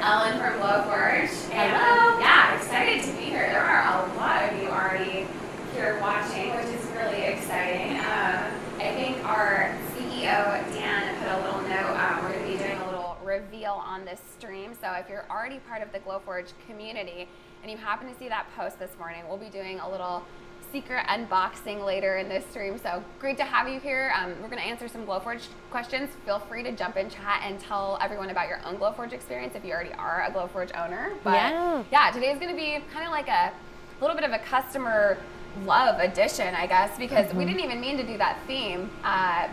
Ellen from Glowforge. Hello. Yeah, excited to be here. There are a lot of you already here watching, which is really exciting. I think our CEO, Dan, put a little note. We're going to be doing a little reveal on this stream. So if you're already part of the Glowforge community and you happen to see that post this morning, we'll be doing a little secret unboxing later in this stream. So great to have you here. We're going to answer some Glowforge questions. Feel free to jump in chat and tell everyone about your own Glowforge experience if you already are a Glowforge owner. But yeah, today is going to be kind of like a little bit of a customer love edition, I guess, because we didn't even mean to do that theme,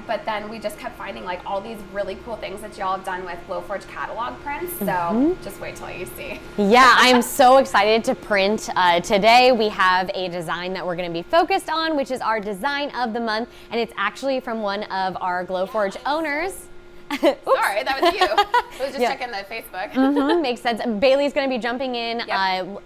but then we just kept finding like all these really cool things that y'all have done with Glowforge catalog prints. So just wait till you see. Yeah, I'm so excited to print. Today we have a design that we're going to be focused on, which is our design of the month, and it's actually from one of our Glowforge owners. Sorry, that was you. I was just checking the Facebook. Makes sense. Bailey's going to be jumping in,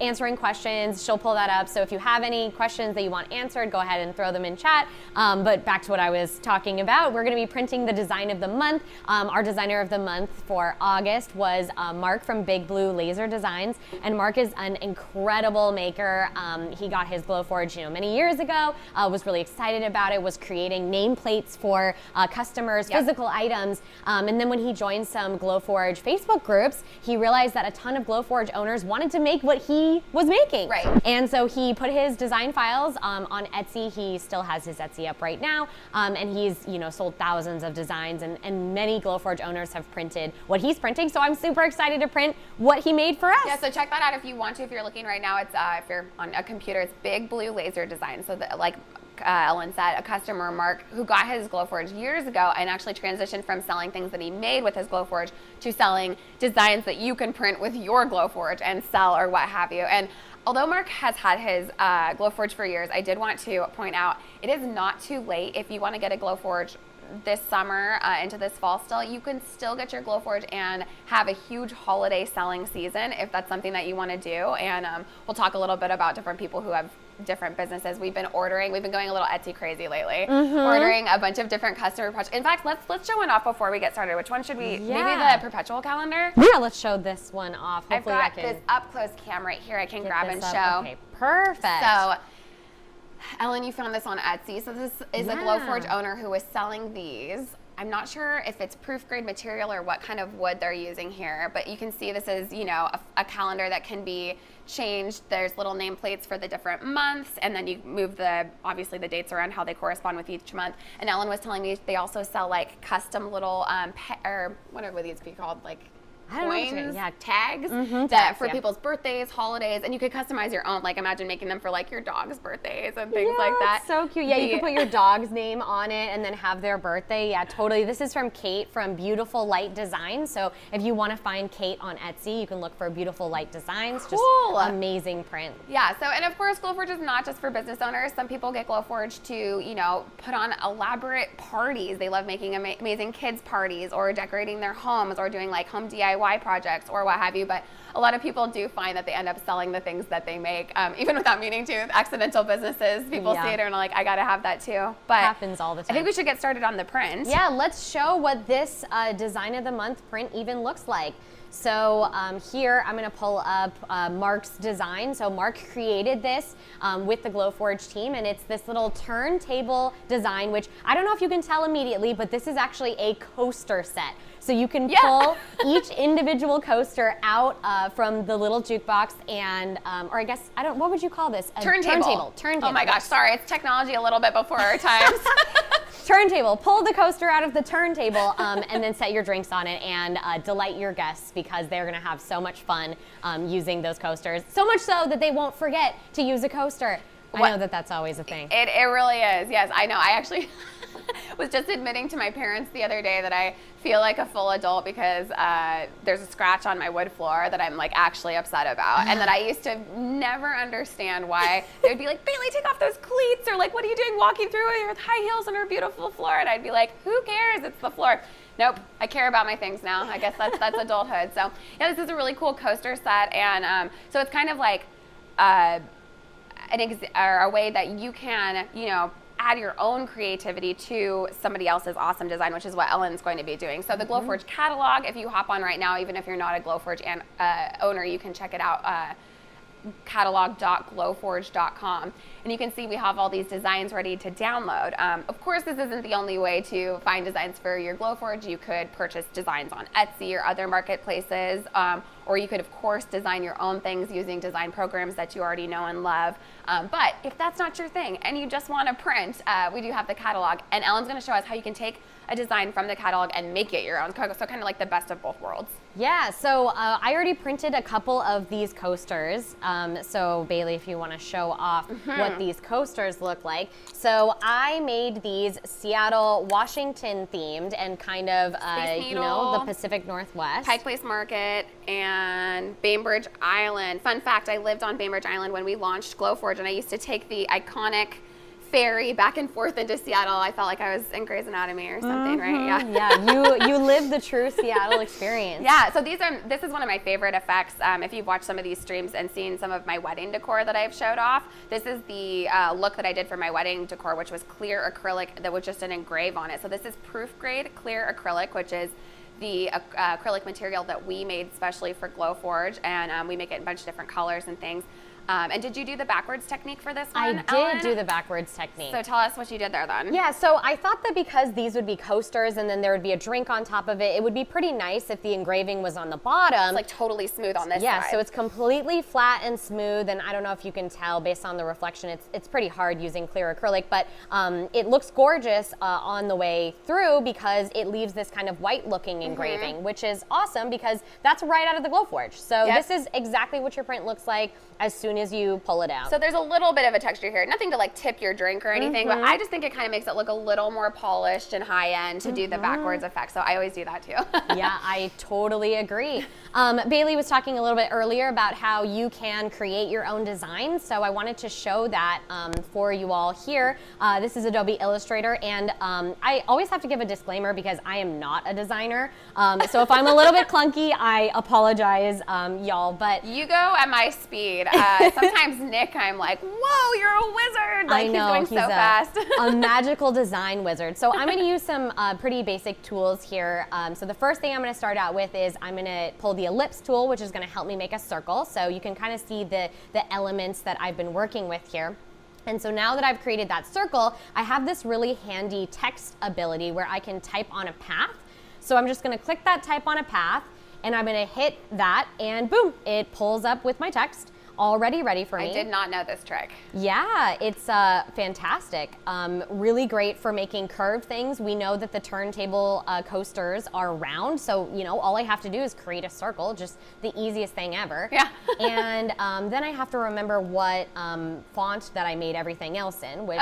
answering questions. She'll pull that up. So if you have any questions that you want answered, go ahead and throw them in chat. But back to what I was talking about, we're going to be printing the design of the month. Our designer of the month for August was Mark from Big Blue Laser Designs. And Mark is an incredible maker. He got his Glowforge, many years ago, was really excited about it, was creating nameplates for customers, physical items. And then when he joined some Glowforge Facebook groups, he realized that a ton of Glowforge owners wanted to make what he was making. Right. And so he put his design files on Etsy. He still has his Etsy up right now. And he's sold thousands of designs, and many Glowforge owners have printed what he's printing. So I'm super excited to print what he made for us. Yeah, so check that out if you want to. If you're looking right now, it's if you're on a computer, it's Big Blue Laser Design. So like Ellen said, a customer, Mark, who got his Glowforge years ago and actually transitioned from selling things that he made with his Glowforge to selling designs that you can print with your Glowforge and sell or what have you. And although Mark has had his Glowforge for years, I did want to point out it is not too late if you want to get a Glowforge this summer into this fall still. You can still get your Glowforge and have a huge holiday selling season if that's something that you want to do. And we'll talk a little bit about different people who have different businesses. We've been going a little Etsy crazy lately, ordering a bunch of different customer projects. In fact, let's show one off before we get started. Which one should we, maybe the perpetual calendar? Yeah, let's show this one off. Hopefully I've got this up close cam right here I can grab and show. Okay, perfect. So Ellen, you found this on Etsy. So this is a Glowforge owner who was selling these. I'm not sure if it's proof grade material or what kind of wood they're using here, but you can see this is, a calendar that can be changed. There's little nameplates for the different months, and then you move obviously the dates around how they correspond with each month. And Ellen was telling me they also sell like custom little, or what would these be called? Like coins, tags that for people's birthdays, holidays, and you could customize your own. Like imagine making them for like your dog's birthdays and things like that. So cute. Yeah, you can put your dog's name on it and then have their birthday. Yeah, totally. This is from Kate from Beautiful Light Designs. So if you want to find Kate on Etsy, you can look for Beautiful Light Designs. Cool. Just amazing print. Yeah. So and of course, Glowforge is not just for business owners. Some people get Glowforge to put on elaborate parties. They love making amazing kids parties or decorating their homes or doing like home DIY projects or what have you, but a lot of people do find that they end up selling the things that they make, even without meaning to. Accidental businesses, people see it and are like, I gotta have that too. But happens all the time. I think we should get started on the print. Yeah, let's show what this design of the month print even looks like. So here I'm going to pull up Mark's design. So Mark created this with the Glowforge team, and it's this little turntable design, which I don't know if you can tell immediately, but this is actually a coaster set. So you can pull each individual coaster out from the little jukebox and, or I guess, what would you call this? A turntable. Turntable. Oh my gosh, sorry, it's technology a little bit before our times. Turntable. Pull the coaster out of the turntable and then set your drinks on it and delight your guests because they're going to have so much fun using those coasters. So much so that they won't forget to use a coaster. I know that that's always a thing. It really is. Yes, I know. I actually was just admitting to my parents the other day that I feel like a full adult because there's a scratch on my wood floor that I'm like actually upset about, and that I used to never understand why they would be like, Bailey, take off those cleats, or like, what are you doing walking through with high heels on our beautiful floor? And I'd be like, who cares? It's the floor. Nope, I care about my things now. I guess that's adulthood. So yeah, this is a really cool coaster set, and so it's kind of like a way that you can, add your own creativity to somebody else's awesome design, which is what Ellen's going to be doing. So the Glowforge catalog, if you hop on right now, even if you're not a Glowforge owner, you can check it out. Catalog.glowforge.com, and you can see we have all these designs ready to download. Of course, this isn't the only way to find designs for your Glowforge. You could purchase designs on Etsy or other marketplaces, or you could, of course, design your own things using design programs that you already know and love. But if that's not your thing and you just want to print, we do have the catalog, and Ellen's going to show us how you can take a design from the catalog and make it your own, so kind of like the best of both worlds. Yeah, so I already printed a couple of these coasters. So Bailey, if you want to show off what these coasters look like. So I made these Seattle, Washington themed and kind of, you know, the Pacific Northwest. Pike Place Market and Bainbridge Island. Fun fact, I lived on Bainbridge Island when we launched Glowforge, and I used to take the iconic ferry back and forth into Seattle. I felt like I was in Grey's Anatomy or something, right? Yeah. Yeah, you lived the true Seattle experience. Yeah, so this is one of my favorite effects. If you've watched some of these streams and seen some of my wedding decor that I've showed off, this is the look that I did for my wedding decor, which was clear acrylic that was just an engrave on it. So this is proof grade clear acrylic, which is the acrylic material that we made specially for Glowforge, and we make it in a bunch of different colors and things. And did you do the backwards technique for this one, I did do the backwards technique. So tell us what you did there then. Yeah, so I thought that because these would be coasters and then there would be a drink on top of it, it would be pretty nice if the engraving was on the bottom. It's like totally smooth on this side. Yeah, so it's completely flat and smooth, and I don't know if you can tell based on the reflection, it's pretty hard using clear acrylic, but it looks gorgeous on the way through because it leaves this kind of white looking engraving, which is awesome because that's right out of the Glowforge. So this is exactly what your print looks like as soon as you pull it out. So there's a little bit of a texture here. Nothing to like tip your drink or anything, but I just think it kind of makes it look a little more polished and high end to do the backwards effect. So I always do that too. Yeah, I totally agree. Bailey was talking a little bit earlier about how you can create your own designs. So I wanted to show that for you all here. This is Adobe Illustrator, and I always have to give a disclaimer because I am not a designer. So if I'm a little bit clunky, I apologize, y'all. But you go at my speed. Sometimes Nick, I'm like, whoa, you're a wizard. Like, I know, he's going so fast. A magical design wizard. So I'm going to use some pretty basic tools here. So the first thing I'm going to start out with is I'm going to pull the ellipse tool, which is going to help me make a circle. So you can kind of see the elements that I've been working with here. And so now that I've created that circle, I have this really handy text ability where I can type on a path. So I'm just going to click that type on a path, and I'm going to hit that, and boom, it pulls up with my text already ready for me. I did not know this trick. Yeah, it's fantastic. Really great for making curved things. We know that the turntable coasters are round, so you know all I have to do is create a circle, just the easiest thing ever. Yeah. And then I have to remember what font that I made everything else in, which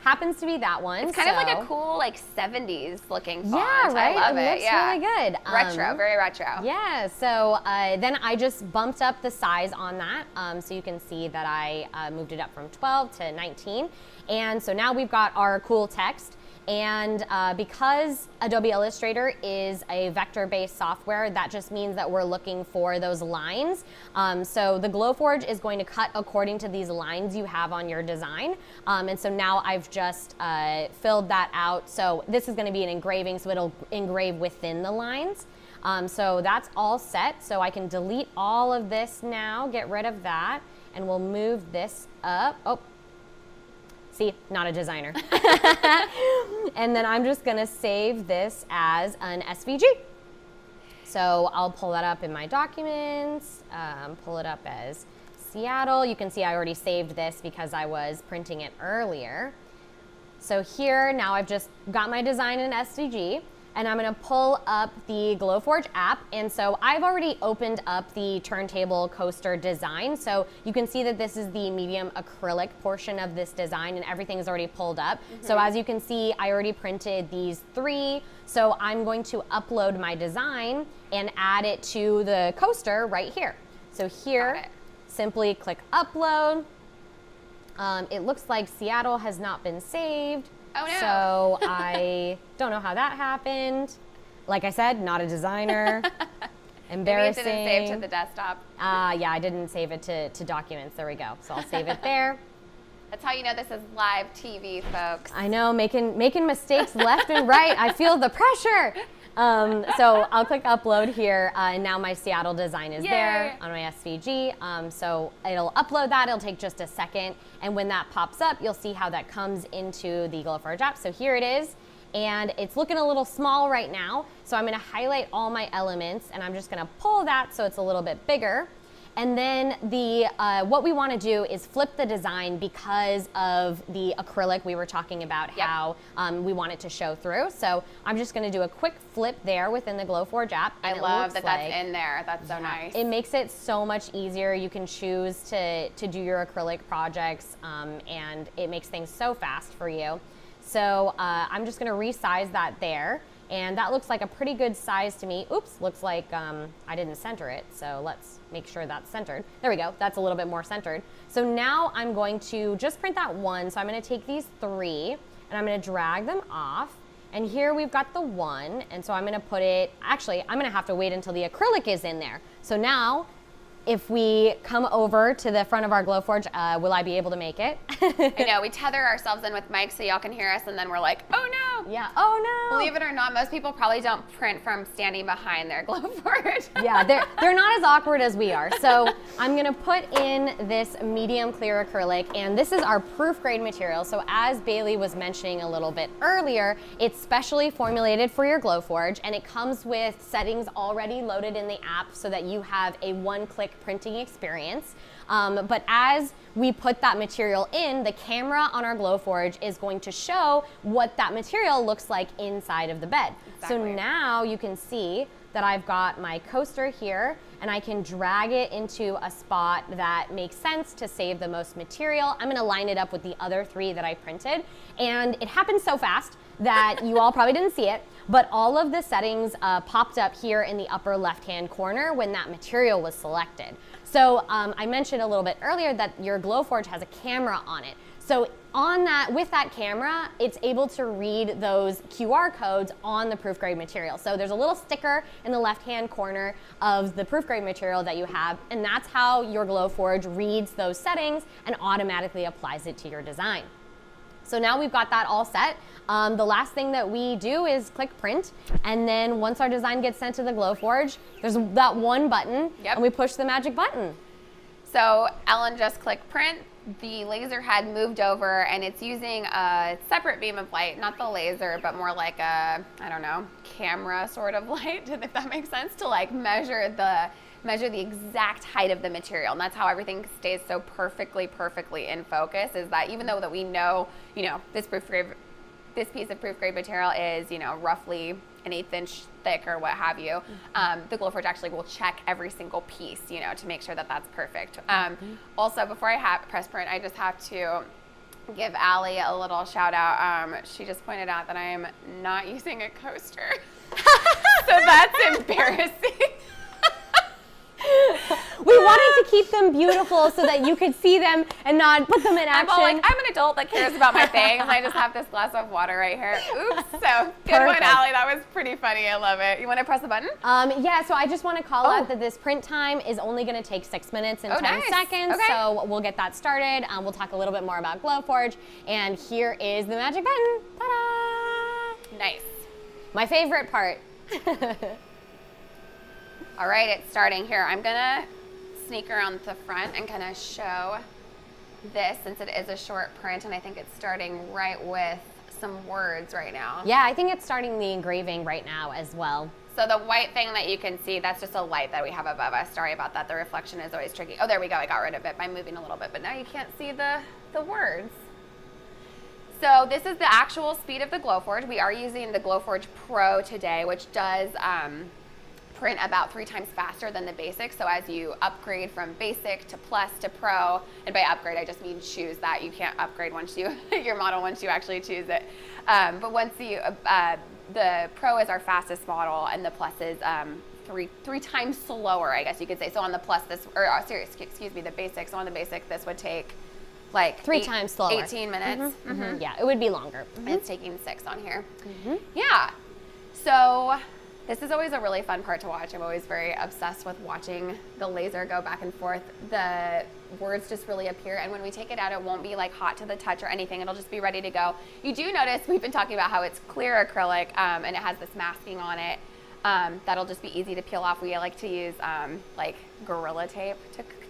happens to be that one. It's kind of like a cool, like 70s looking font. Yeah, right. I love it. Looks really good. Retro, very retro. Yeah. So then I just bumped up the size on that. So you can see that I moved it up from 12 to 19. And so now we've got our cool text. And because Adobe Illustrator is a vector-based software, that just means that we're looking for those lines. So the Glowforge is going to cut according to these lines you have on your design. And so now I've just filled that out. So this is going to be an engraving, so it'll engrave within the lines. So that's all set. So I can delete all of this now, get rid of that, and we'll move this up. Oh, see, not a designer. And then I'm just gonna save this as an SVG. So I'll pull that up in my documents, pull it up as Seattle. You can see I already saved this because I was printing it earlier. So here, now I've just got my design in SVG. And I'm gonna pull up the Glowforge app. And so I've already opened up the turntable coaster design. So you can see that this is the medium acrylic portion of this design, and everything is already pulled up. So as you can see, I already printed these 3. So I'm going to upload my design and add it to the coaster right here. So here, simply click upload. It looks like Seattle has not been saved. Oh no. So I don't know how that happened. Like I said, not a designer. Embarrassing. Maybe it didn't save to the desktop. Yeah, I didn't save it to documents. There we go. So I'll save it there. That's how you know this is live TV, folks. I know, making mistakes left and right. I feel the pressure. So I'll click upload here, and now my Seattle design is there on my SVG. So it'll upload that. It'll take just a second, and when that pops up, you'll see how that comes into the Glowforge app. So here it is, and it's looking a little small right now. So I'm going to highlight all my elements, and I'm just going to pull that so it's a little bit bigger. And then what we want to do is flip the design because of the acrylic we were talking about, how we want it to show through. So I'm just going to do a quick flip there within the Glowforge app. I love that that's in there. That's so nice. It makes it so much easier. You can choose to do your acrylic projects, and it makes things so fast for you. So I'm just going to resize that there. And that looks like a pretty good size to me. Oops, looks like I didn't center it. So let's make sure that's centered. There we go, that's a little bit more centered. So now I'm going to just print that one. So I'm gonna take these 3 and I'm gonna drag them off. And here we've got the 1. And so I'm gonna put it, actually, I'm gonna have to wait until the acrylic is in there. So now, if we come over to the front of our Glowforge, will I be able to make it? I know, we tether ourselves in with mics so y'all can hear us, and then we're like, oh no! Yeah, oh no! Believe it or not, most people probably don't print from standing behind their Glowforge. Yeah, they're not as awkward as we are. So I'm gonna put in this medium clear acrylic, and this is our proof grade material. So as Bailey was mentioning a little bit earlier, it's specially formulated for your Glowforge, and it comes with settings already loaded in the app so that you have a one-click printing experience. But as we put that material in, the camera on our Glowforge is going to show what that material looks like inside of the bed. Exactly. So now you can see that I've got my coaster here, and I can drag it into a spot that makes sense to save the most material. I'm gonna line it up with the other 3 that I printed, and it happened so fast that you all probably didn't see it, but all of the settings popped up here in the upper left-hand corner when that material was selected. So I mentioned a little bit earlier that your Glowforge has a camera on it. So with that camera, it's able to read those QR codes on the proof grade material. So there's a little sticker in the left-hand corner of the proof grade material that you have, and that's how your Glowforge reads those settings and automatically applies it to your design. So now we've got that all set. The last thing that we do is click print, and then once our design gets sent to the Glowforge, there's that one button, and we push the magic button. So Ellen just clicked print. The laser had moved over, and it's using a separate beam of light, not the laser, but more like a, I don't know, camera sort of light, if that makes sense, to like measure the exact height of the material. And that's how everything stays so perfectly in focus, is that even though that we know, you know, this piece of proof grade material is, you know, roughly an 1/8 inch thick or what have you, the Glowforge actually will check every single piece, you know, to make sure that that's perfect. Also, before I press print, I just have to give Allie a little shout out. She just pointed out that I am not using a coaster. So that's embarrassing. We wanted to keep them beautiful so that you could see them and not put them in action. I'm all like, I'm an adult that cares about my things. I just have this glass of water right here. Oops. So good one, Allie. That was pretty funny. I love it. You want to press the button? Yeah. So I just want to call out that this print time is only going to take 6 minutes and 10 seconds. Okay. So we'll get that started. We'll talk a little bit more about Glowforge. And here is the magic button. Ta-da! Nice. My favorite part. All right, it's starting here. I'm gonna sneak around the front and kind of show this, since it is a short print, and I think it's starting right with some words right now. Yeah, I think it's starting the engraving right now as well. So the white thing that you can see, that's just a light that we have above us. Sorry about that, the reflection is always tricky. Oh, there we go, I got rid of it by moving a little bit, but now you can't see the words. So this is the actual speed of the Glowforge. We are using the Glowforge Pro today, which does print about 3 times faster than the basic. So as you upgrade from basic to plus to pro, and by upgrade I just mean choose that. You can't upgrade once you your model once you actually choose it. But once you the pro is our fastest model, and the plus is three times slower, I guess you could say. So on the plus excuse me, the basic. So on the basic this would take like 3 times slower. 18 minutes. Yeah, it would be longer. And it's taking 6 on here. Yeah. So This is always a really fun part to watch. I'm always very obsessed with watching the laser go back and forth. The words just really appear, and when we take it out, it won't be like hot to the touch or anything. It'll just be ready to go. You do notice we've been talking about how it's clear acrylic, and it has this masking on it. That'll just be easy to peel off. We like to use like Gorilla Tape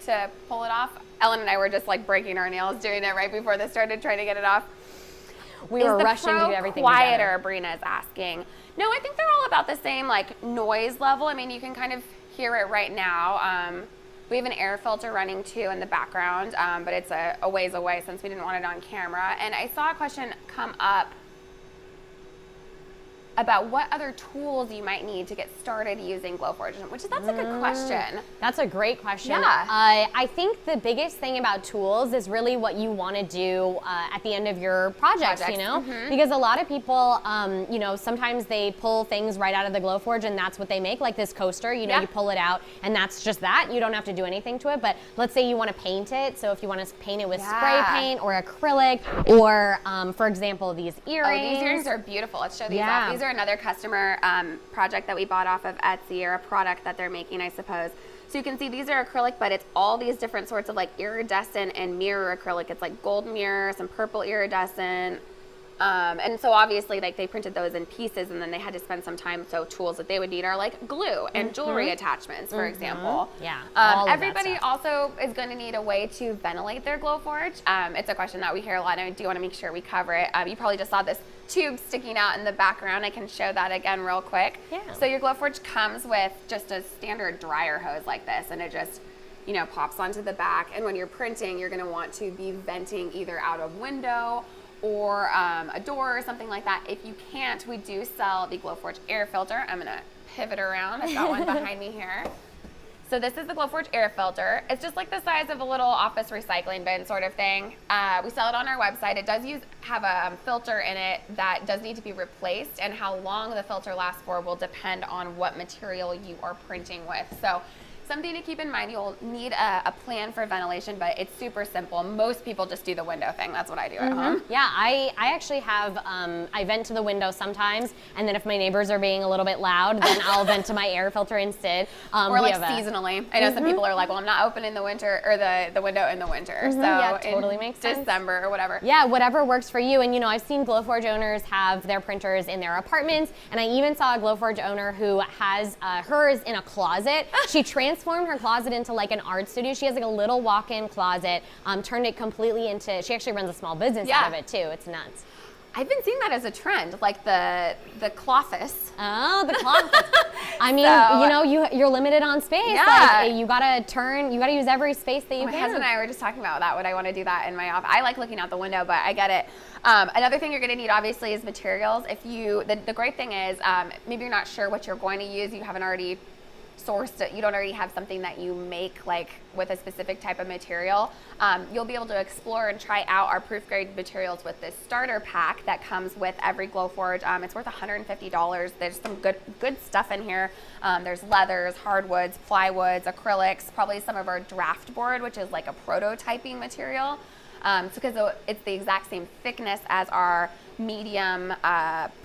to pull it off. Ellen and I were just like breaking our nails doing it right before this started, trying to get it off. We were rushing to do everything quieter, Brina's asking. No, I think they're all about the same like noise level. I mean, you can kind of hear it right now. We have an air filter running too in the background, but it's a ways away since we didn't want it on camera. And I saw a question come up about what other tools you might need to get started using Glowforge, that's a good question. That's a great question. Yeah. I think the biggest thing about tools is really what you want to do at the end of your projects. You know? Because a lot of people, you know, sometimes they pull things right out of the Glowforge and that's what they make, like this coaster, you know, you pull it out and that's just that. You don't have to do anything to it, but let's say you want to paint it. So if you want to paint it with spray paint or acrylic, or for example, these earrings. Oh, these earrings are beautiful. Let's show these off. These are another customer project that we bought off of Etsy, or a product that they're making, I suppose. So you can see these are acrylic, but it's all these different sorts of like iridescent and mirror acrylic. It's like gold mirror, some purple iridescent. And so obviously like they printed those in pieces and then they had to spend some time. So tools that they would need are like glue and jewelry attachments, for example. Yeah. Everybody also is going to need a way to ventilate their Glowforge. It's a question that we hear a lot, and I do want to make sure we cover it. You probably just saw this tube sticking out in the background. I can show that again real quick. Yeah. So your Glowforge comes with just a standard dryer hose like this, and it just, you know, pops onto the back. And when you're printing, you're going to want to be venting either out a window or a door or something like that. If you can't, we do sell the Glowforge air filter. I'm gonna pivot around. I've got one behind me here. So this is the Glowforge air filter. It's just like the size of a little office recycling bin sort of thing. We sell it on our website. It does have a filter in it that does need to be replaced, and how long the filter lasts for will depend on what material you are printing with. So something to keep in mind, you'll need a plan for ventilation, but it's super simple. Most people just do the window thing. That's what I do at home. Yeah, I actually have, I vent to the window sometimes, and then if my neighbors are being a little bit loud, then I'll vent to my air filter instead. Or like seasonally. I know some people are like, well, I'm not opening the winter, or the window in the winter. So yeah, totally makes sense. December or whatever. Yeah, whatever works for you. And you know, I've seen Glowforge owners have their printers in their apartments, and I even saw a Glowforge owner who has hers in a closet. She transformed her closet into like an art studio. She has like a little walk-in closet, turned it completely into, she actually runs a small business out of it too. It's nuts. I've been seeing that as a trend, like the cloffice. Oh, the cloffice. I mean, so, you know, you're limited on space. Yeah. Like, you gotta use every space that you can. My husband and I were just talking about that. Would I want to do that in my office? I like looking out the window, but I get it. Another thing you're going to need, obviously, is materials. If you, the great thing is, maybe you're not sure what you're going to use. You haven't already sourced it, you don't already have something that you make like with a specific type of material, you'll be able to explore and try out our proof grade materials with this starter pack that comes with every Glowforge. It's worth $150. There's some good stuff in here. There's leathers, hardwoods, plywoods, acrylics, probably some of our draft board, which is like a prototyping material. Because it's the exact same thickness as our medium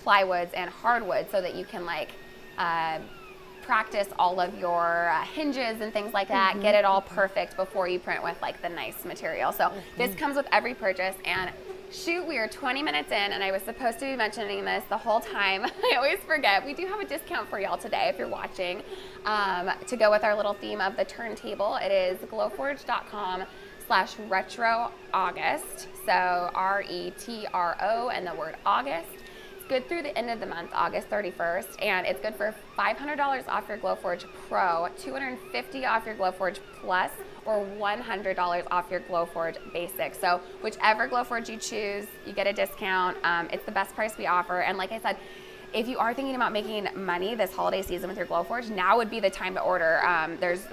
plywoods and hardwood, so that you can like practice all of your hinges and things like that, get it all perfect before you print with like the nice material. So this comes with every purchase, and shoot, we are 20 minutes in and I was supposed to be mentioning this the whole time. I always forget. We do have a discount for y'all today if you're watching, to go with our little theme of the turntable. It is glowforge.com/retro August. So RETRO and the word August. Good through the end of the month, August 31st, and it's good for $500 off your Glowforge Pro, $250 off your Glowforge Plus, or $100 off your Glowforge Basic. So whichever Glowforge you choose, you get a discount. It's the best price we offer, and like I said, if you are thinking about making money this holiday season with your Glowforge, now would be the time to order.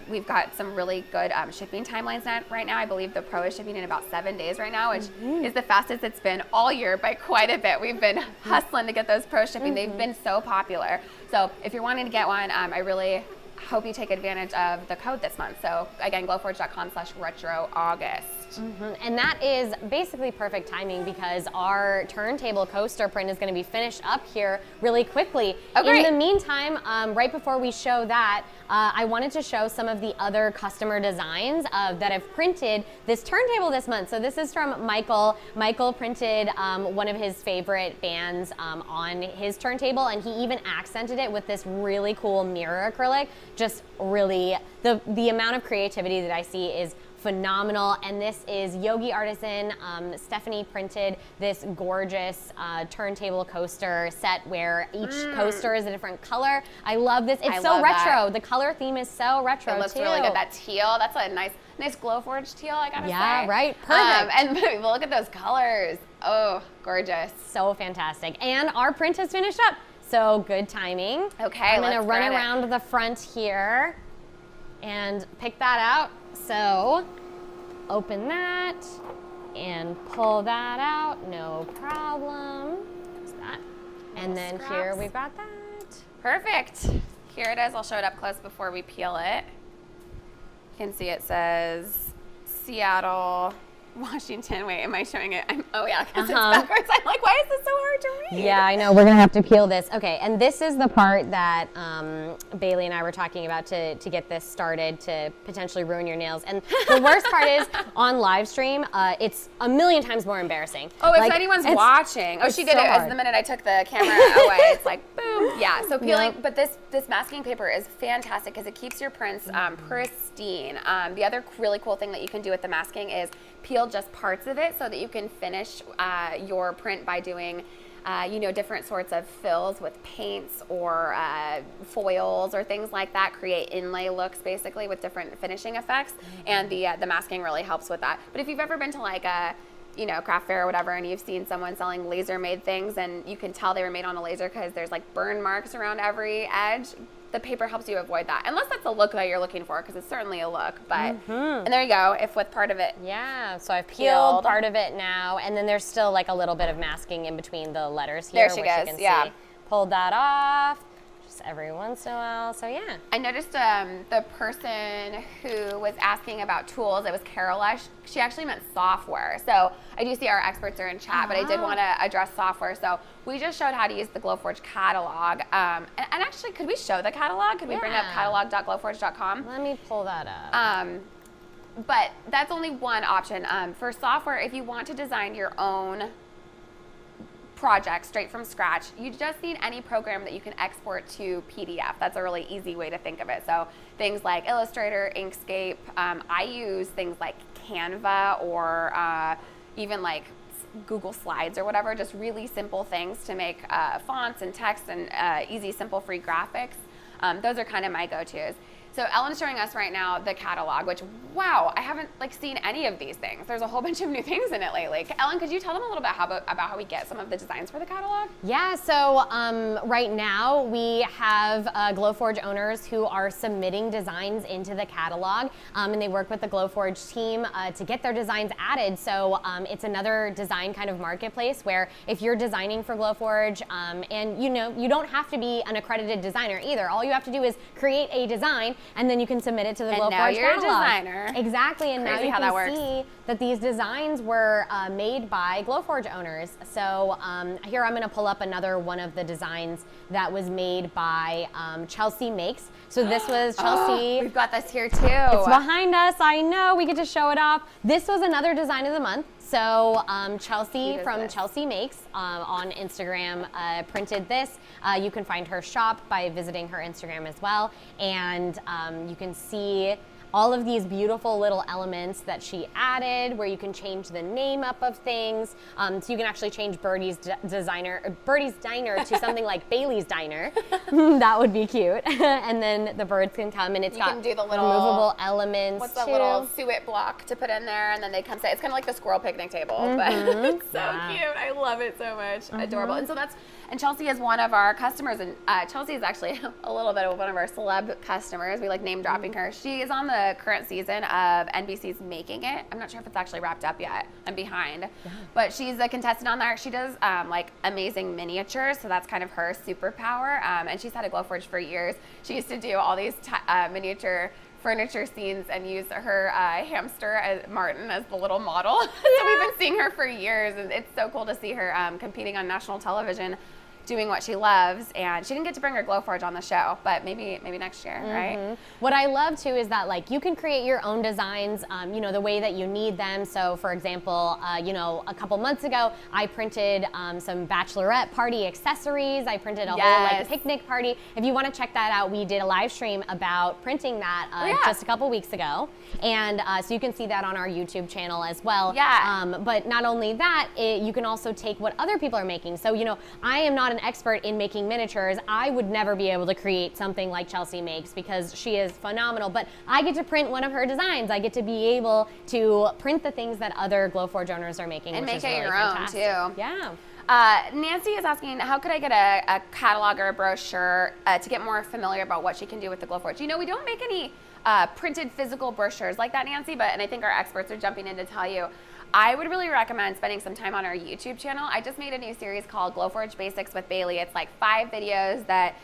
We've got some really good shipping timelines right now. I believe the Pro is shipping in about 7 days right now, which is the fastest it's been all year by quite a bit. We've been hustling to get those Pro shipping. They've been so popular. So if you're wanting to get one, I really hope you take advantage of the code this month. So again, glowforge.com/retro August. fast. And that is basically perfect timing because our turntable coaster print is going to be finished up here really quickly. In the meantime, right before we show that, I wanted to show some of the other customer designs that have printed this turntable this month. So this is from Michael. Michael printed one of his favorite bands on his turntable, and he even accented it with this really cool mirror acrylic. Just really, the amount of creativity that I see is phenomenal. And this is Yogi Artisan. Stephanie printed this gorgeous turntable coaster set where each coaster is a different color. I love this. It's so retro. The color theme is so retro. It looks really good. That teal, that's a nice Glowforge teal, I gotta say. Yeah, right. Perfect. And look at those colors. Oh, gorgeous. So fantastic. And our print has finished up. So good timing. Okay, I'm gonna run around the front here and pick that out. So open that and pull that out, no problem. There's that. And then here we've got that. Perfect. Here it is. I'll show it up close before we peel it. You can see it says Seattle, Washington. Wait, am I showing it? Oh yeah, because it's backwards. I'm like, why is this so hard to read? Yeah, I know. We're gonna have to peel this. Okay, and this is the part that Bailey and I were talking about to get this started to potentially ruin your nails. And the worst part is on live stream, it's a million times more embarrassing. Oh, if anyone's watching. Oh, she did it as the minute I took the camera away. It's like boom. Yeah. So peeling, but this masking paper is fantastic because it keeps your prints pristine. The other really cool thing that you can do with the masking is peel just parts of it so that you can finish your print by doing different sorts of fills with paints or foils or things like that. Create inlay looks basically with different finishing effects, and the masking really helps with that. But if you've ever been to like a craft fair or whatever, and you've seen someone selling laser made things and you can tell they were made on a laser because there's like burn marks around every edge, the paper helps you avoid that. Unless that's a look that you're looking for, because it's certainly a look. But and there you go, if with part of it. Yeah, so I've peeled part of it now, and then there's still like a little bit of masking in between the letters here. There she goes, you can see. Pulled that off. Every once in a while, so yeah. I noticed the person who was asking about tools, it was Carola, she actually meant software. So I do see our experts are in chat, but I did want to address software. So we just showed how to use the Glowforge catalog. And actually, could we show the catalog? Could we bring up catalog.glowforge.com? Let me pull that up. But that's only one option. For software, if you want to design your own project straight from scratch, you just need any program that you can export to PDF. That's a really easy way to think of it. So things like Illustrator, Inkscape. I use things like Canva or even like Google Slides or whatever, just really simple things to make fonts and text and easy, simple, free graphics. Those are kind of my go-tos. So Ellen's showing us right now the catalog, which, wow, I haven't seen any of these things. There's a whole bunch of new things in it lately. Ellen, could you tell them a little bit about how we get some of the designs for the catalog? Yeah, so right now we have Glowforge owners who are submitting designs into the catalog, and they work with the Glowforge team to get their designs added. So it's another design kind of marketplace where if you're designing for Glowforge, and you don't have to be an accredited designer either. All you have to do is create a design, and then you can submit it to the Glowforge catalog. And now you're a designer. Exactly, and now you can see that these designs were made by Glowforge owners. So here I'm going to pull up another one of the designs that was made by Chelsea Makes. So this was Chelsea. We've got this here too. It's behind us. I know, we get to show it off. This was another design of the month. So Chelsea from Chelsea Makes on Instagram printed this. You can find her shop by visiting her Instagram as well. And you can see all of these beautiful little elements that she added where you can change the name up of things. So you can actually change Birdie's Diner to something like Bailey's Diner. That would be cute. And then the birds can come, and you can do the little movable elements. What's that little suet block to put in there, and then they come sit. It's kind of like the squirrel picnic table, but it's so cute. I love it so much. Adorable. And so and Chelsea is one of our customers, and Chelsea is actually a little bit of one of our celeb customers. We like name dropping her. She is on the current season of NBC's Making It. I'm not sure if it's actually wrapped up yet. I'm behind, but she's a contestant on there. She does like amazing miniatures, so that's kind of her superpower. And she's had a Glowforge for years. She used to do all these miniature furniture scenes and use her hamster, Martin, as the little model. So we've been seeing her for years, and it's so cool to see her competing on national television, doing what she loves. And she didn't get to bring her Glowforge on the show, but maybe next year, right? What I love too is that like you can create your own designs, you know, the way that you need them. So for example, you know, a couple months ago, I printed some bachelorette party accessories. I printed a whole like picnic party. If you want to check that out, we did a live stream about printing that just a couple weeks ago. And so you can see that on our YouTube channel as well. But not only that, you can also take what other people are making. So, you know, I am not an expert in making miniatures. I would never be able to create something like Chelsea makes because she is phenomenal, but I get to print one of her designs. I get to be able to print the things that other Glowforge owners are making, and which make is it really your fantastic. own too. Yeah. Nancy is asking, how could I get a catalog or a brochure to get more familiar about what she can do with the Glowforge? You know, we don't make any printed physical brochures like that, Nancy, and I think our experts are jumping in to tell you. I would really recommend spending some time on our YouTube channel. I just made a new series called Glowforge Basics with Bailey. It's like 5 videos that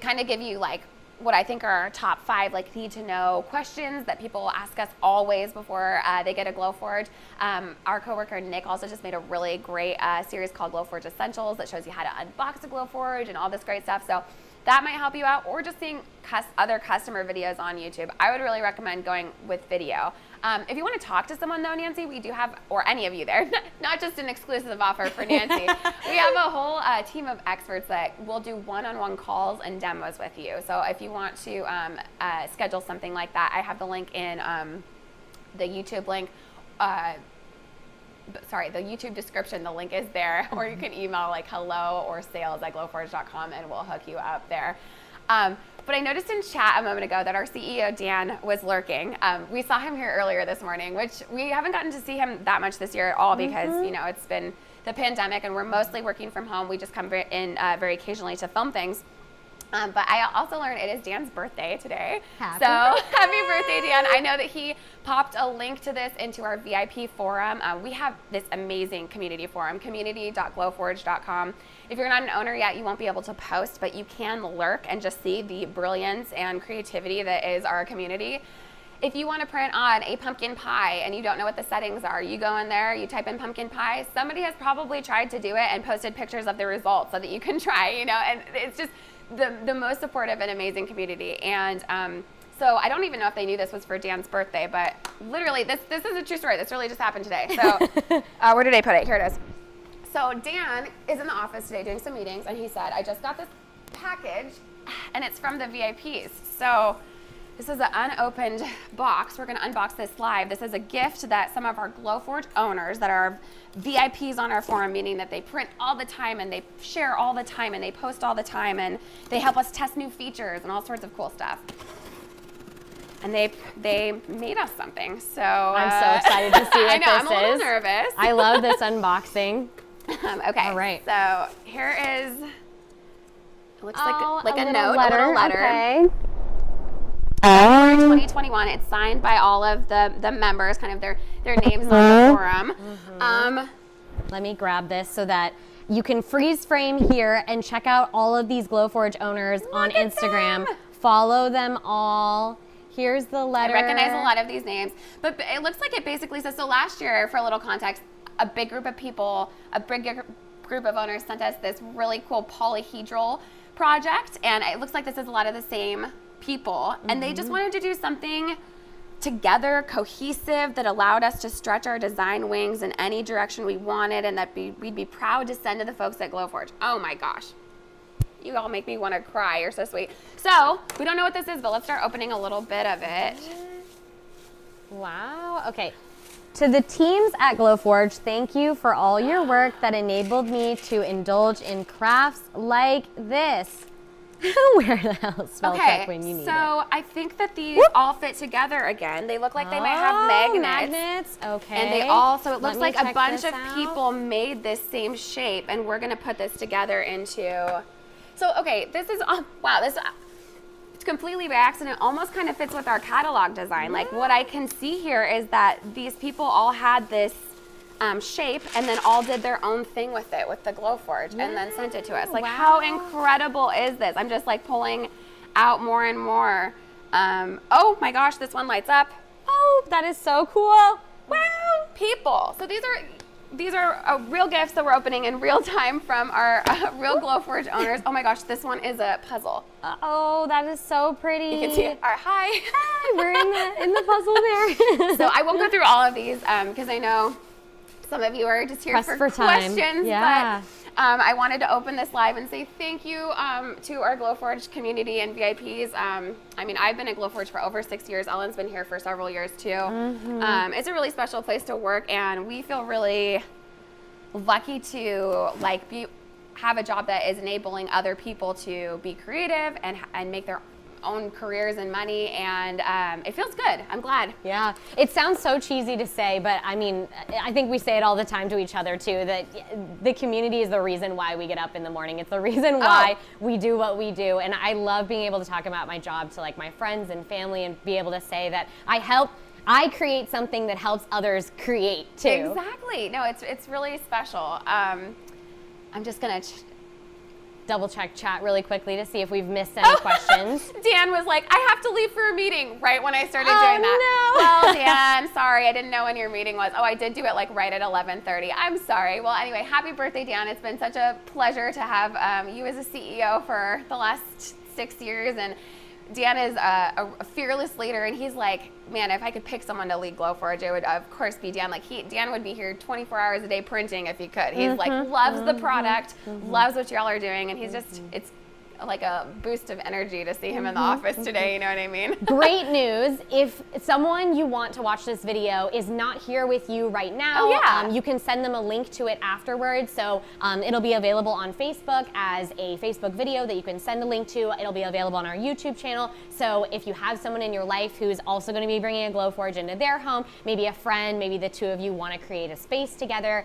kind of give you like what I think are our top 5 like need to know questions that people ask us always before they get a Glowforge. Our coworker Nick also just made a really great series called Glowforge Essentials that shows you how to unbox a Glowforge and all this great stuff. So that might help you out, or just seeing other customer videos on YouTube. I would really recommend going with video. If you want to talk to someone though, Nancy, we do have, or any of you there, not just an exclusive offer for Nancy, we have a whole team of experts that will do one-on-one calls and demos with you. So if you want to schedule something like that, I have the link in the YouTube link. Sorry, the YouTube description, the link is there, or you can email like hello or sales@glowforge.com and we'll hook you up there. But I noticed in chat a moment ago that our CEO, Dan, was lurking. We saw him here earlier this morning, which we haven't gotten to see him that much this year at all because, you know, it's been the pandemic and we're mostly working from home. We just come in very occasionally to film things. But I also learned it is Dan's birthday today. Happy birthday, Dan. I know that he popped a link to this into our VIP forum. We have this amazing community forum, community.glowforge.com. If you're not an owner yet, you won't be able to post, but you can lurk and just see the brilliance and creativity that is our community. If you want to print on a pumpkin pie and you don't know what the settings are, you go in there, you type in pumpkin pie. Somebody has probably tried to do it and posted pictures of the results so that you can try, you know, and it's just the most supportive and amazing community. And so I don't even know if they knew this was for Dan's birthday, but literally this is a true story. This really just happened today. So where did I put it? Here it is. So Dan is in the office today doing some meetings, and he said, I just got this package, and it's from the VIPs. So this is an unopened box. We're going to unbox this live. This is a gift that some of our Glowforge owners that are VIPs on our forum, meaning that they print all the time and they share all the time and they post all the time and they help us test new features and all sorts of cool stuff. And they made us something. So I'm so excited to see what I know, this I'm a little nervous. I love this unboxing. Okay. All right. So here is, it looks like a little note, letter. a little letter. Okay. 2021. It's signed by all of the members, kind of their names on the forum. Let me grab this so that you can freeze frame here and check out all of these Glowforge owners on Instagram. Follow them all. Here's the letter. I recognize a lot of these names, but it looks like it basically says, so last year, for a little context, a big group of people, a big group of owners sent us this really cool polyhedral project, and it looks like this is a lot of the same people, and they just wanted to do something together, cohesive, that allowed us to stretch our design wings in any direction we wanted, and that we'd be proud to send to the folks at Glowforge. Oh my gosh. You all make me want to cry. You're so sweet. So, we don't know what this is, but let's start opening a little bit of it. Wow. Okay. To the teams at Glowforge, thank you for all your work that enabled me to indulge in crafts like this. Where the hell spell check when you need it? So I think that these all fit together again. They look like they might have magnets. Okay. And they all, so it looks like a bunch of people made this same shape, and we're gonna put this together into, so okay, this is, wow, this, it's completely by accident, almost kind of fits with our catalog design. Like what I can see here is that these people all had this shape and then all did their own thing with it, with the Glowforge, and then sent it to us. Like how incredible is this? I'm just like pulling out more and more Oh my gosh, this one lights up. Oh, that is so cool. Wow. People. So these are real gifts that we're opening in real time from our real Glowforge owners. Oh my gosh, this one is a puzzle. Oh, that is so pretty. You can see it. Hi. Hi, we're in the puzzle there. So I won't go through all of these because I know some of you are just here for questions. Yeah. But I wanted to open this live and say thank you to our Glowforge community and VIPs. I mean, I've been at Glowforge for over 6 years. Ellen's been here for several years too. It's a really special place to work, and we feel really lucky to have a job that is enabling other people to be creative and make their own careers and money, and it feels good. I'm glad. Yeah, it sounds so cheesy to say, but I mean, I think we say it all the time to each other too, that the community is the reason why we get up in the morning. It's the reason why we do what we do, and I love being able to talk about my job to like my friends and family and be able to say that I create something that helps others create too. Exactly. No, it's really special. I'm just gonna double check chat really quickly to see if we've missed any questions. Dan was like, I have to leave for a meeting right when I started doing that. No. Well, Dan, sorry, I didn't know when your meeting was. Oh, I did do it like right at 11:30. I'm sorry. Well, anyway, happy birthday, Dan. It's been such a pleasure to have you as a CEO for the last 6 years, and Dan is a fearless leader, and he's like, man, if I could pick someone to lead Glowforge, it would of course be Dan. Like Dan would be here 24 hours a day printing if he could. He's like loves the product, loves what y'all are doing, and he's just it's like a boost of energy to see him in the office today, you know what I mean? Great news. If someone you want to watch this video is not here with you right now, you can send them a link to it afterwards. So it'll be available on Facebook as a Facebook video that you can send a link to. It'll be available on our YouTube channel. So if you have someone in your life who's also going to be bringing a Glowforge into their home, maybe a friend, maybe the two of you want to create a space together,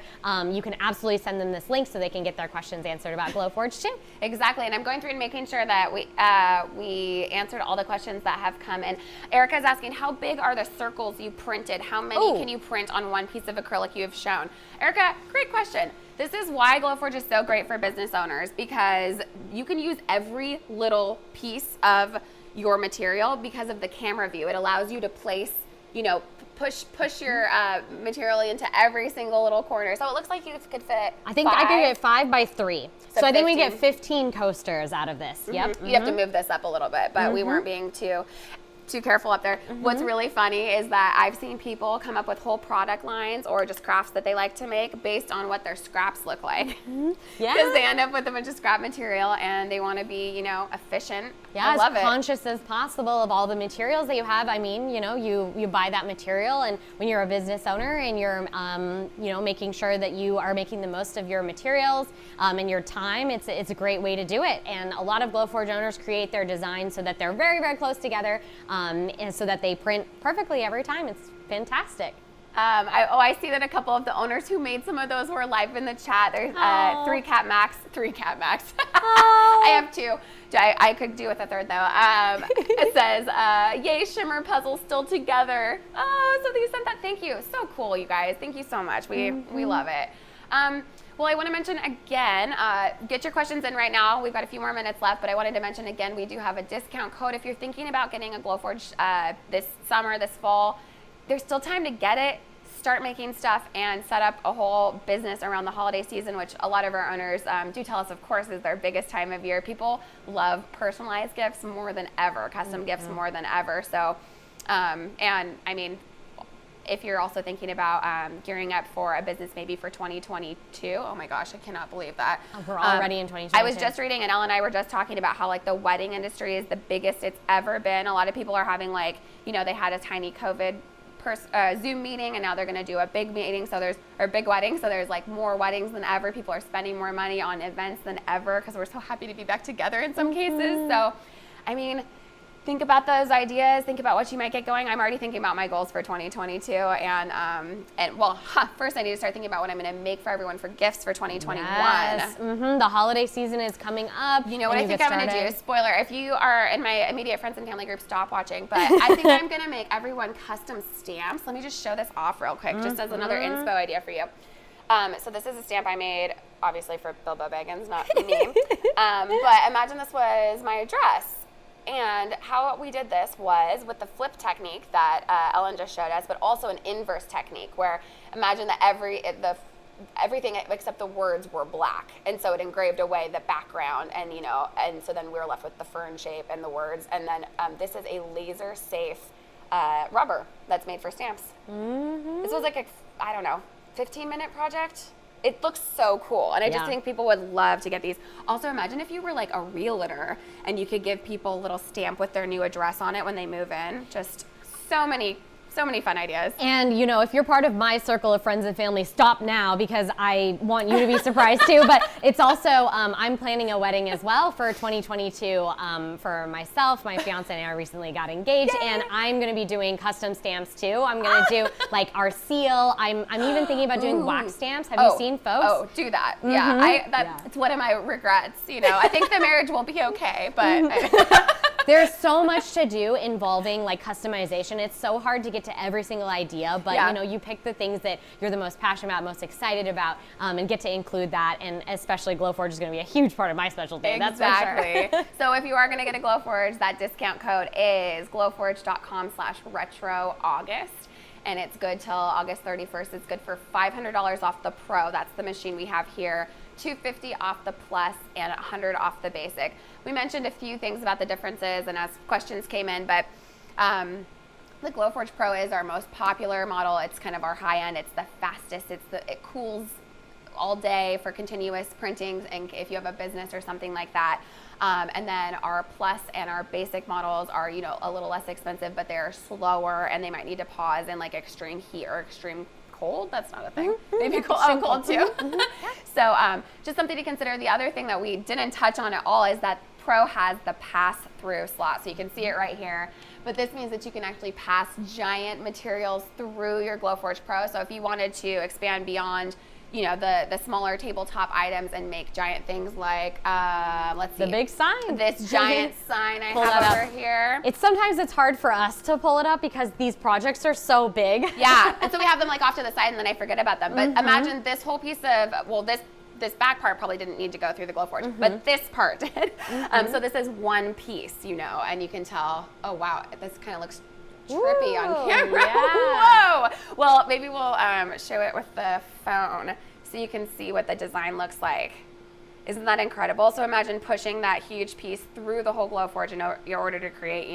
you can absolutely send them this link so they can get their questions answered about Glowforge too. Exactly, and I'm going through and making sure that we answered all the questions that have come in. Erica's asking, how big are the circles you printed? How many can you print on one piece of acrylic you have shown? Erica, great question. This is why Glowforge is so great for business owners, because you can use every little piece of your material because of the camera view. It allows you to place, you know, push your material into every single little corner. So it looks like you could fit I think 5. I could get 5 by 3. So I think we get 15 coasters out of this. Yep. You have to move this up a little bit, but we weren't being too careful up there. What's really funny is that I've seen people come up with whole product lines or just crafts that they like to make based on what their scraps look like. Because they end up with a bunch of scrap material and they want to be, you know, efficient. Yeah, as conscious as possible of all the materials that you have. I mean, you know, you buy that material, and when you're a business owner and you're, you know, making sure that you are making the most of your materials and your time, it's a great way to do it. And a lot of Glowforge owners create their designs so that they're very, very close together. And so that they print perfectly every time. It's fantastic. I see that a couple of the owners who made some of those were live in the chat. There's 3 Cat Max. I have 2. I could do with a third though. It says, yay, Shimmer Puzzle still together. Oh, so you sent that. Thank you. So cool, you guys. Thank you so much. We love it. Well, I want to mention again, get your questions in right now. We've got a few more minutes left, but I wanted to mention again, we do have a discount code. If you're thinking about getting a Glowforge this summer, this fall, there's still time to get it. Start making stuff and set up a whole business around the holiday season, which a lot of our owners do tell us, of course, is their biggest time of year. People love personalized gifts more than ever, custom gifts more than ever. So, and I mean, if you're also thinking about gearing up for a business maybe for 2022, oh my gosh, I cannot believe that. We're already in 2022. I was just reading, and Elle and I were just talking about how like the wedding industry is the biggest it's ever been. A lot of people are having like, you know, they had a tiny COVID Zoom meeting, and now they're going to do a big meeting, big wedding, so there's like more weddings than ever. People are spending more money on events than ever because we're so happy to be back together in some cases. So, I mean, think about those ideas. Think about what you might get going. I'm already thinking about my goals for 2022, and well, first I need to start thinking about what I'm going to make for everyone for gifts for 2021. Yes. The holiday season is coming up. You know what I think I'm going to do? Spoiler: if you are in my immediate friends and family group, stop watching. But I think I'm going to make everyone custom stamps. Let me just show this off real quick, just as another inspo idea for you. So this is a stamp I made, obviously for Bilbo Baggins, not me. But imagine this was my address. And how we did this was with the flip technique that Ellen just showed us, but also an inverse technique where imagine that everything except the words were black, and so it engraved away the background, and and so then we were left with the fern shape and the words. And then this is a laser safe rubber that's made for stamps. This was like I don't know, 15-minute project. It looks so cool, and I just think people would love to get these. Also, imagine if you were like a realtor and you could give people a little stamp with their new address on it when they move in. Just so many fun ideas. And if you're part of my circle of friends and family, stop now, because I want you to be surprised too. But it's also, I'm planning a wedding as well for 2022 for myself. My fiance and I recently got engaged. Yay! And I'm going to be doing custom stamps too. I'm going to do like our seal. I'm even thinking about doing wax stamps. Have you seen folks? Oh, do that. It's one of my regrets. I think the marriage will be okay, but there's so much to do involving like customization. It's so hard to get to every single idea, but you pick the things that you're the most passionate about, most excited about, and get to include that. And especially Glowforge is going to be a huge part of my specialty. Exactly. That's for sure. So if you are going to get a Glowforge, that discount code is glowforge.com/retro-August. And it's good till August 31st. It's good for $500 off the Pro. That's the machine we have here. $250 off the Plus and $100 off the Basic. We mentioned a few things about the differences and as questions came in, but the Glowforge Pro is our most popular model. It's kind of our high end. It's the fastest. It cools all day for continuous printings, and if you have a business or something like that. And then our Plus and our Basic models are, a little less expensive, but they're slower and they might need to pause in like extreme heat or extreme cold. That's not a thing. Maybe cold too. So just something to consider. The other thing that we didn't touch on at all is that Pro has the pass-through slot. So you can see it right here. But this means that you can actually pass giant materials through your Glowforge Pro. So if you wanted to expand beyond the smaller tabletop items and make giant things like, let's see. The big sign. This giant sign I have over here. Sometimes it's hard for us to pull it up because these projects are so big. Yeah, and so we have them like off to the side and then I forget about them. But imagine this whole piece of, this back part probably didn't need to go through the Glowforge, but this part did. So this is one piece, and you can tell, oh wow, this kind of looks trippy on camera. Yeah. Whoa! Well, maybe we'll show it with the phone so you can see what the design looks like. Isn't that incredible? So imagine pushing that huge piece through the whole Glowforge in order to create,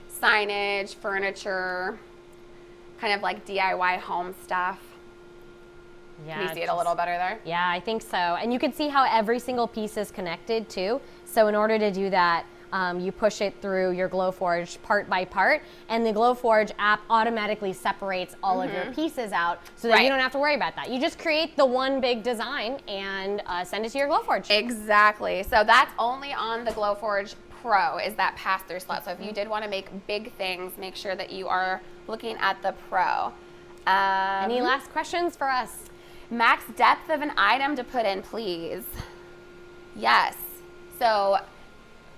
signage, furniture, kind of like DIY home stuff. Yeah, can you see it a little better there? Yeah, I think so. And you can see how every single piece is connected too. So in order to do that, you push it through your Glowforge part by part, and the Glowforge app automatically separates all of your pieces out so that you don't have to worry about that. You just create the one big design and send it to your Glowforge. Exactly. So that's only on the Glowforge Pro, is that pass-through slot. So if you did want to make big things, make sure that you are looking at the Pro. Any last questions for us? Max depth of an item to put in, please. Yes. So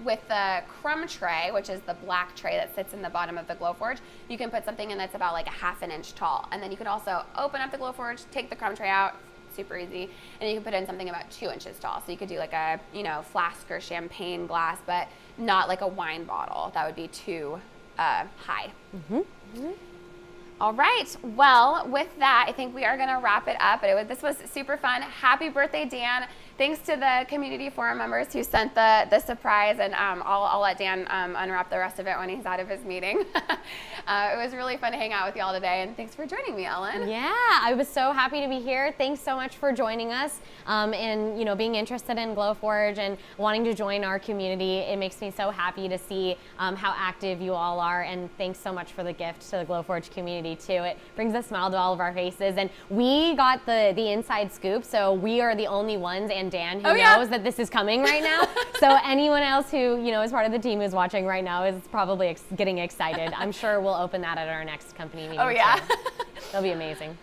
with the crumb tray, which is the black tray that sits in the bottom of the Glowforge, you can put something in that's about like a ½ an inch tall. And then you could also open up the Glowforge, take the crumb tray out, super easy, and you can put in something about 2 inches tall. So you could do like a, flask or champagne glass, but not like a wine bottle. That would be too high. All right, well, with that, I think we are gonna wrap it up. This was super fun. Happy birthday, Dan. Thanks to the community forum members who sent the surprise, and I'll let Dan unwrap the rest of it when he's out of his meeting. It was really fun to hang out with y'all today, and thanks for joining me, Ellen. Yeah, I was so happy to be here. Thanks so much for joining us, and being interested in Glowforge and wanting to join our community. It makes me so happy to see how active you all are, and thanks so much for the gift to the Glowforge community too. It brings a smile to all of our faces, and we got the inside scoop, so we are the only ones, and Dan, who knows that this is coming right now. So anyone else who is part of the team who's watching right now is probably getting excited. I'm sure we'll open that at our next company meeting. Oh yeah. It'll be amazing.